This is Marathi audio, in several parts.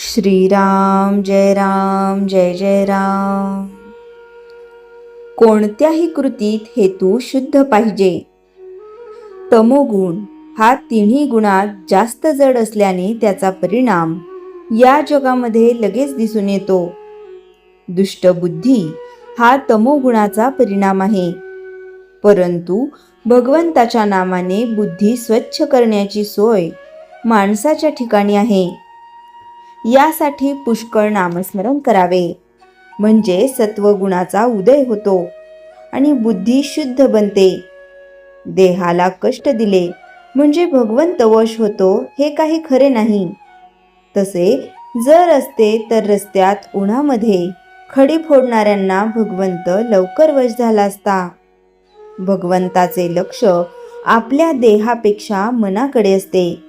श्रीराम जय जय राम. कोणत्याही कृतीत हेतू शुद्ध पाहिजे. तमोगुण हा तिन्ही गुणात जास्त जड असल्याने त्याचा परिणाम या जगामध्ये लगेच दिसून येतो. दुष्टबुद्धी हा तमोगुणाचा परिणाम आहे. परंतु भगवंताच्या नामाने बुद्धी स्वच्छ करण्याची सोय माणसाच्या ठिकाणी आहे. यासाठी पुष्कळ नामस्मरण करावे, म्हणजे सत्वगुणाचा उदय होतो आणि बुद्धी शुद्ध बनते. देहाला कष्ट दिले म्हणजे भगवंत वश होतो हे काही खरे नाही. तसे जर असते तर रस्त्यात उन्हामध्ये खडी फोडणाऱ्यांना भगवंत लवकर वश झाला असता. भगवंताचे लक्ष आपल्या देहापेक्षा मनाकडे असते.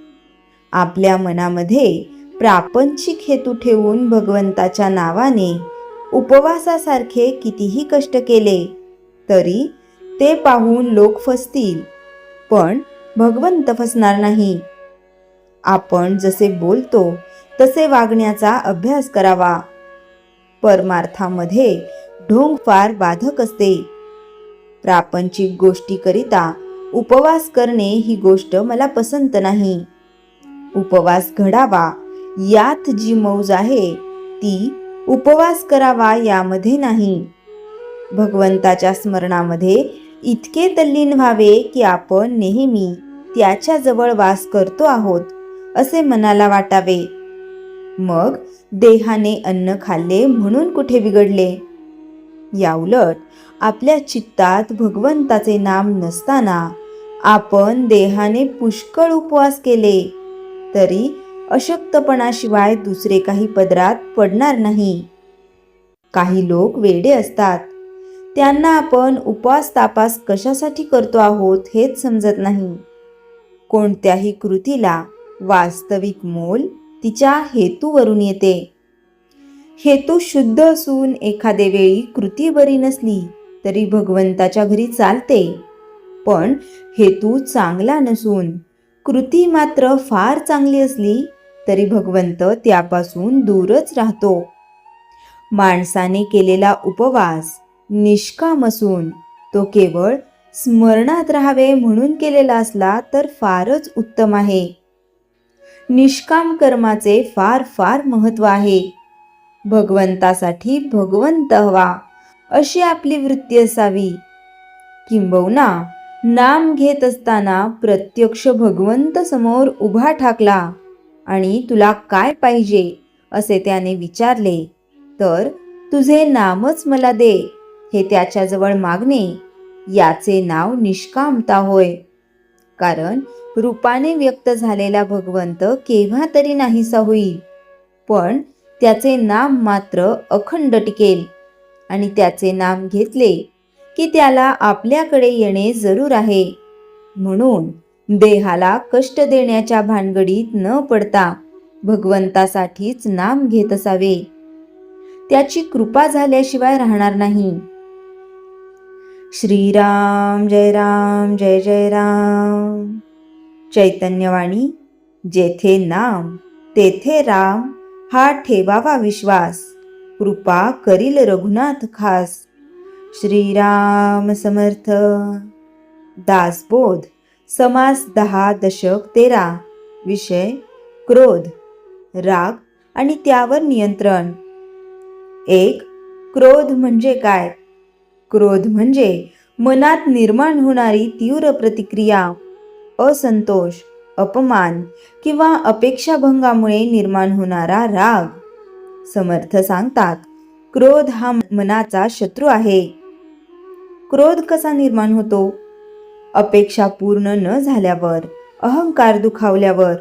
आपल्या मनामध्ये प्रापंचिक हेतू ठेवून भगवंताच्या नावाने उपवासासारखे कितीही कष्ट केले तरी ते पाहून लोक फसतील, पण भगवंत फसणार नाही. आपण जसे बोलतो तसे वागण्याचा अभ्यास करावा. परमार्थामध्ये ढोंग फार बाधक असते. प्रापंचिक गोष्टीकरिता उपवास करणे ही गोष्ट मला पसंत नाही. उपवास घडावा यात जी मौज आहे ती उपवास करावा यामध्ये नाही. भगवंताच्या स्मरणामध्ये इतके तल्लीन व्हावे की आपण नेहमी त्याच्या जवळ वास करतो आहोत असे मनाला वाटावे. मग देहाने अन्न खाल्ले म्हणून कुठे बिघडले. याउलट आपल्या चित्तात भगवंताचे नाम नसताना आपण देहाने पुष्कळ उपवास केले तरी अशक्तपणाशिवाय दुसरे काही पदरात पडणार नाही. काही लोक वेडे असतात. त्यांना आपण उपवास तापास कशासाठी करतो आहोत हेच समजत नाही. कोणत्याही कृतीला वास्तविक मोल तिच्या हेतूवरून येते. हेतू शुद्ध असून एखादे वेळी कृती बरी नसली तरी भगवंताच्या घरी चालते, पण हेतू चांगला नसून कृती मात्र फार चांगली असली तरी भगवंत त्यापासून दूरच राहतो. माणसाने केलेला उपवास निष्काम असून तो केवळ स्मरणात राहावे म्हणून केलेला असला तर फारच उत्तम आहे. निष्काम कर्माचे फार फार महत्त्व आहे. भगवंतासाठी भगवंत हवा अशी आपली वृत्ती असावी. किंबहुना नाम घेत असताना प्रत्यक्ष भगवंत समोर उभा ठाकला आणि तुला काय पाहिजे असे त्याने विचारले तर तुझे नामच मला दे हे त्याच्याजवळ मागणे याचे नाव निष्कामता होय. कारण रूपाने व्यक्त झालेला भगवंत केव्हा तरी नाहीसा होईल, पण त्याचे नाम मात्र अखंड टिकेल आणि त्याचे नाम घेतले की त्याला आपल्याकडे येणे जरूर आहे. म्हणून देहाला कष्ट देण्याच्या भानगडीत न पडता भगवंतासाठीच नाम घेत असावे. त्याची कृपा झाल्याशिवाय राहणार नाही. श्रीराम जय जय राम. चैतन्यवाणी. जेथे नाम तेथे राम हा ठेवावा विश्वास. कृपा करील रघुनाथ खास. श्रीराम समर्थ. दासबोध. समास 10 दशक 13. विषय क्रोध, राग आणि त्यावर नियंत्रण. 1. क्रोध म्हणजे काय? क्रोध म्हणजे मनात निर्माण होणारी तीव्र प्रतिक्रिया, असंतोष, अपमान किंवा अपेक्षाभंगामुळे निर्माण होणारा राग. समर्थ सांगतात, क्रोध हा मनाचा शत्रू आहे. क्रोध कसा निर्माण होतो? अपेक्षा पूर्ण न झाल्यावर, अहंकार दुखावल्यावर,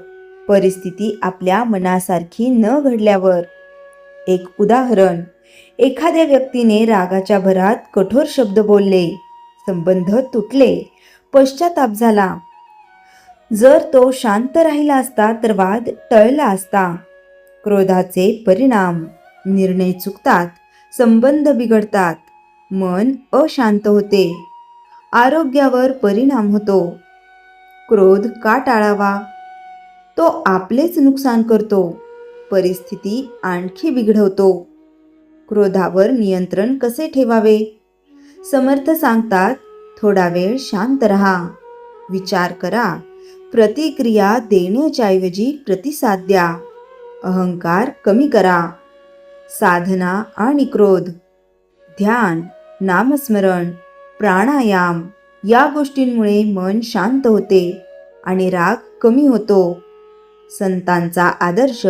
परिस्थिती आपल्या मनासारखी न घडल्यावर. एक उदाहरण. एखाद्या व्यक्तीने रागाच्या भरात कठोर शब्द बोलले, संबंध तुटले, पश्चाताप झाला. जर तो शांत राहिला असता तर वाद टळला असता. क्रोधाचे परिणाम: निर्णय चुकतात, संबंध बिघडतात, मन अशांत होते, आरोग्यावर परिणाम होतो. क्रोध का टाळावा? तो आपलेच नुकसान करतो. परिस्थिती आणखी बिघडवतो. क्रोधावर नियंत्रण कसे ठेवावे? समर्थ सांगतात, थोडा वेळ शांत रहा, विचार करा, प्रतिक्रिया देण्याच्याऐवजी प्रतिसाद द्या, अहंकार कमी करा. साधना आणि क्रोध, ध्यान, नामस्मरण, प्राणायाम या गोष्टींमुळे मन शांत होते आणि राग कमी होतो. संतांचा आदर्श.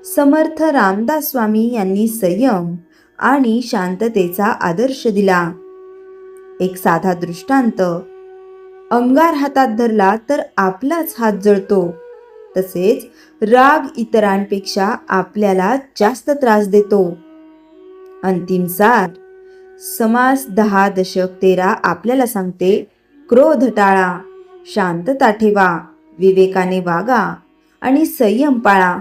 समर्थ रामदास स्वामी यांनी संयम आणि शांततेचा आदर्श दिला. एक साधा दृष्टांत, अंगार हातात धरला तर आपलाच हात जळतो, तसेच राग इतरांपेक्षा आपल्याला जास्त त्रास देतो. अंतिम सार. समास 10:13 आपल्याला सांगते, क्रोध टाळा, शांतता ठेवा, विवेकाने वागा आणि संयम पाळा.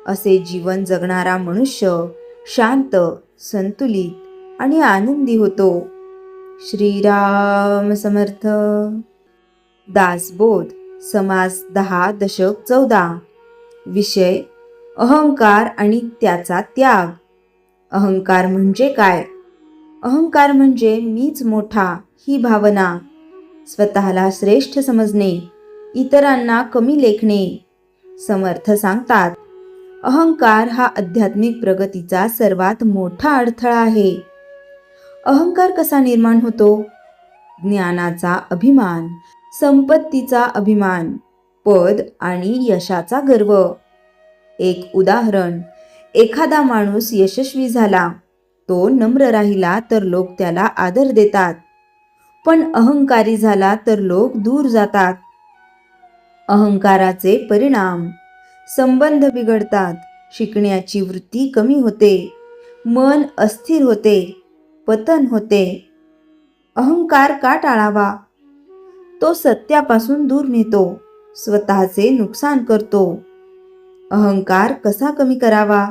असे जीवन जगणारा मनुष्य शांत, संतुलित आणि आनंदी होतो. श्रीराम समर्थ. दासबोध. समास 10:14 विषय अहंकार आणि त्याचा त्याग. अहंकार म्हणजे काय? अहंकार म्हणजे मीच मोठा ही भावना, स्वतःला श्रेष्ठ समजणे, इतरांना कमी लेखणे. समर्थ सांगतात, अहंकार हा आध्यात्मिक प्रगतीचा सर्वात मोठा अडथळा आहे. अहंकार कसा निर्माण होतो? ज्ञानाचा अभिमान, संपत्तीचा अभिमान, पद आणि यशाचा गर्व. एक उदाहरण, एखादा माणूस यशस्वी झाला, तो नम्र राहिला तर लोक त्याला आदर देतात, पण अहंकारी झाला तर लोक दूर जातात. अहंकाराचे परिणाम. संबंध बिघडतात, शिकण्याची वृत्ती कमी होते, मन अस्थिर होते, पतन होते. अहंकार का टाळावा? तो सत्यापासून दूर नेतो, स्वतःचे नुकसान करतो. अहंकार कसा कमी करावा?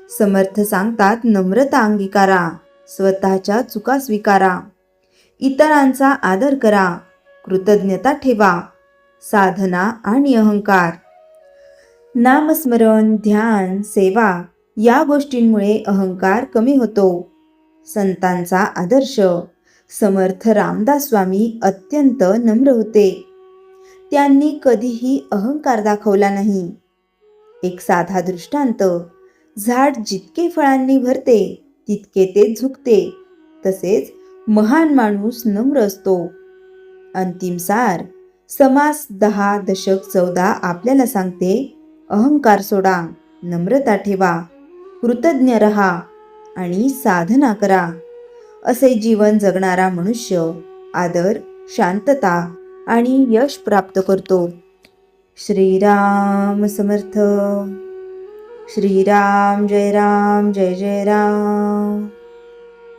समर्थ सांगतात, नम्रता अंगीकारा, स्वतःच्या चुका स्वीकारा, इतरांचा आदर करा, कृतज्ञता ठेवा. साधना आणि अहंकार. नामस्मरण, ध्यान, सेवा या गोष्टींमुळे अहंकार कमी होतो. संतांचा आदर्श. समर्थ रामदास स्वामी अत्यंत नम्र होते. त्यांनी कधीही अहंकार दाखवला नाही. एक साधा दृष्टांत, झाड जितके फळांनी भरते तितके ते झुकते, तसेच महान माणूस नम्र असतो. अंतिम सार. समास 10:14 आपल्याला सांगते, अहंकार सोडा, नम्रता ठेवा, कृतज्ञ रहा आणि साधना करा. असे जीवन जगणारा मनुष्य आदर, शांतता आणि यश प्राप्त करतो. श्रीराम समर्थ. श्रीराम जय राम, जय जय राम.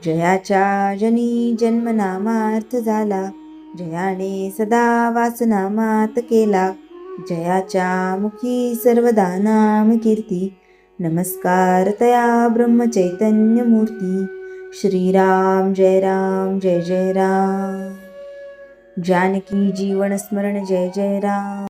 जयाच्या जनी जन्मनामार्थ झाला, जयाने सदा वासनामात केला. जयाच्या मुखी सर्वदा नाम कीर्ती, नमस्कार तया ब्रह्मचैतन्य मूर्ती. श्रीराम जय राम, जय जय राम. जानकी जीवन स्मरण, जय जय राम.